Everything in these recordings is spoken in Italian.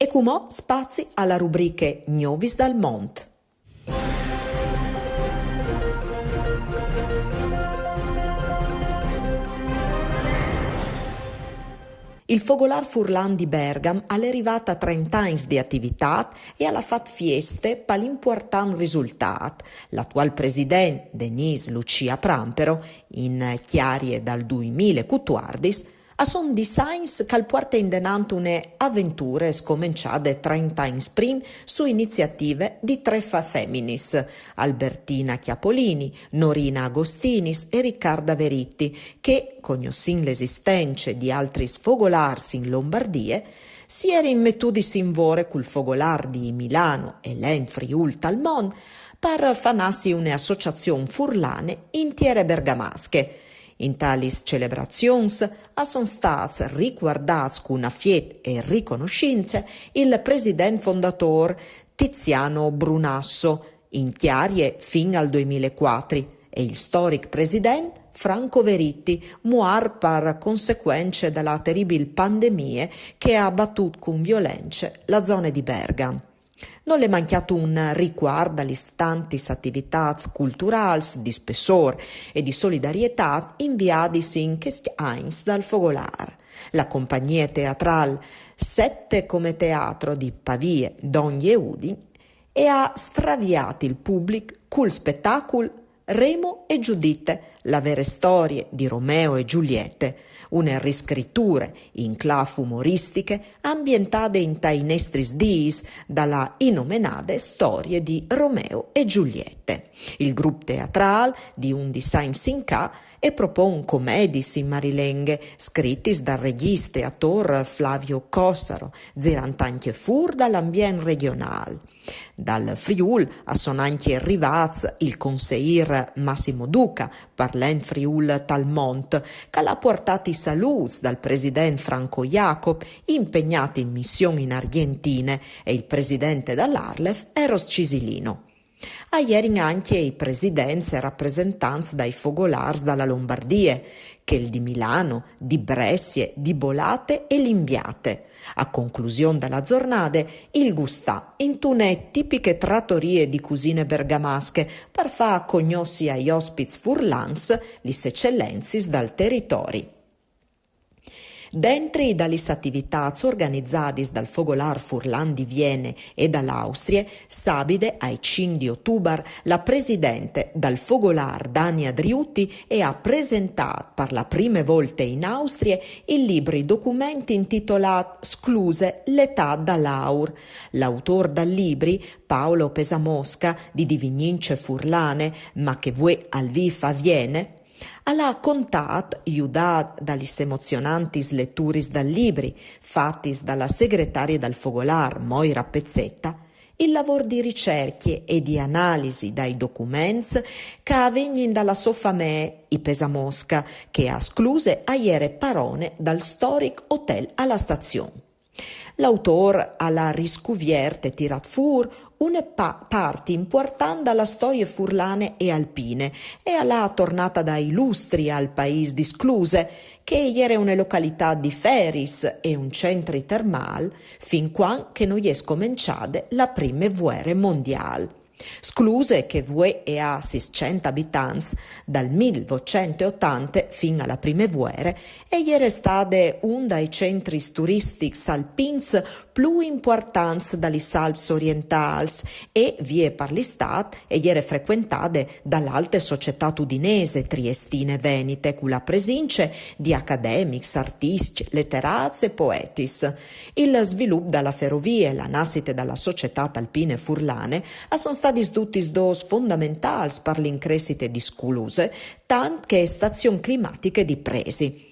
E come spazi alla rubrica Novis dal Mont. Il Fogolar Furlan di Bergam è arrivato a 30 anni di attività e ha fatto feste per l'importante risultato. L'attuale presidente, Denise Lucia Prampero, in chiarie dal 2014, a son designs che porta in denanto une avventure scominciate 30 anni prima su iniziative di tre feminis, Albertina Chiapolini, Norina Agostinis e Riccarda Veritti, che, conoscendo l'esistenza di altri sfogolars in Lombardie, si era immettudis in vore col fogolar di Milano e l'en Friul Talmon per fanarsi un'associazione furlane intiere bergamasche. In talis celebrazions sono stati riguardati con affetto e riconoscenza il presidente fondatore Tiziano Brunasso, in chiarie fin al 2004, e il storico presidente Franco Veritti, muar per conseguenze della terribile pandemia che ha abbattuto con violenza la zona di Bergamo. Non le è mancato un riguardo alle tanti attività culturali di spessore e di solidarietà inviati in questi anni dal Fogolar. La compagnia teatrale Sette come teatro di Pavie, Dogni e Udi e ha straviato il pubblico col spettacolo Remo e Giuditte, la vera storia di Romeo e Giuliette, una riscrittura in clave umoristiche ambientate in tainestris diis dalla inomenade storie di Romeo e Giuliette. Il gruppo teatrale di un design sinca e propone commedis in marilenghe scrittis dal regista e attore Flavio Cossaro, zerant'anche fur dall'ambiente regionale. Dal Friul sono anche arrivati il consigliere Massimo Duca, parlent Friul Talmont, che l'ha portato i saluti dal presidente Franco Jacob, impegnato in missione in Argentina, e il presidente dall'Arlef Eros Cisilino. A ieri anche i presidenti e rappresentanti dai fogolars dalla Lombardia, che il di Milano, di Brescia, di Bolate e Limbiate. A conclusione della giornata, il gustà in tune tipiche trattorie di cucine bergamasche per far conoscere agli ospiti furlans le eccellenze dal territorio. Dentri dalle attività organizzate dal Fogolar Furlan di Viene e dall'Austria, sabide ai 5 di ottobre, la presidente dal Fogolar Dania Driutti ha presentato per la prima volta in Austria il libro i documenti intitolato Scluse l'età dall'Aur. L'autore dal libri, Paolo Pesamosca, di Divignince Furlane, ma che vuoi al vifa Viene, alla contat, aiutat dalle emozionanti letturis dal libri, fattis dalla segretaria del Fogolar, Moira Pezzetta, il lavoro di ricerche e di analisi dai documenti che avvengono dalla sua famiglia, i Pesamosca, che ha escluse a ieri parone dal storico hotel alla stazione. L'autore alla riscovierte tirat fur una parte importante dalla storia furlane e alpine e alla tornata da illustri al paese di Scluse, che era una località di feris e un centro termal fin quando che non è scominciata la prima guerra mondiale. Scluse, che e ha 600 abitanti dal 1880 fino alla prima guerra, e era stata uno dei centri turistici alpins più importanti dalle Alpi orientali e vie per l'estate e era frequentate dall'alte società udinese, triestine, venete, con la presenza di accademici, artisti, letterati e poetis. Il sviluppo della ferrovia e la nascita della società alpine furlane sono stati tutti dos fondamentali per l'increscita di Scluse, tant che stazioni climatiche di Presi.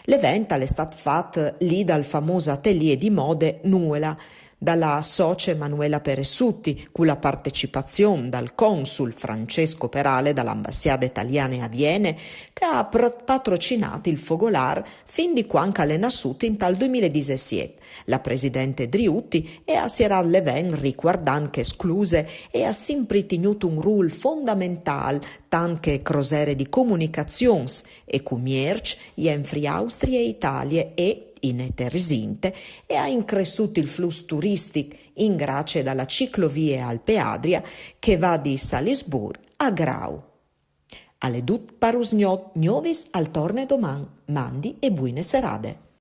L'evento è stato fatto lì dal famoso atelier di mode Nuela, dalla socia Emanuela Peressutti, con la partecipazione dal consul Francesco Perale dall'ambasciata italiana a Viene, che ha patrocinato il Fogolar fin di quando è nascuto in tal 2017. La presidente Driutti e a Sierra Leven riguardando che Scluse e ha sempre tenuto un ruolo fondamentale tant che crosere di comunicazioni e commercio in Austria e Italia e in Teresinte e ha incresciuto il flusso turistico in grazie dalla ciclovia Alpe Adria che va di Salisburgo a Grau. Alle dut parus gnovis al torne doman, mandi e buine serade.